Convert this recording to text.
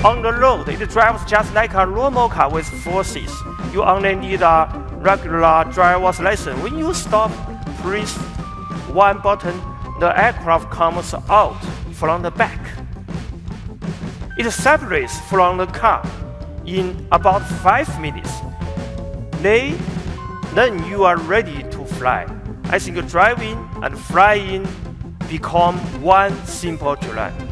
On the road, it drives just like a normal car with forces. You only need a regular driver's license. When you stop, press one button, the aircraft comes out from the back. It separates from the car in about 5 minutes. Then you are ready to fly. I think driving and flying become one simple journey.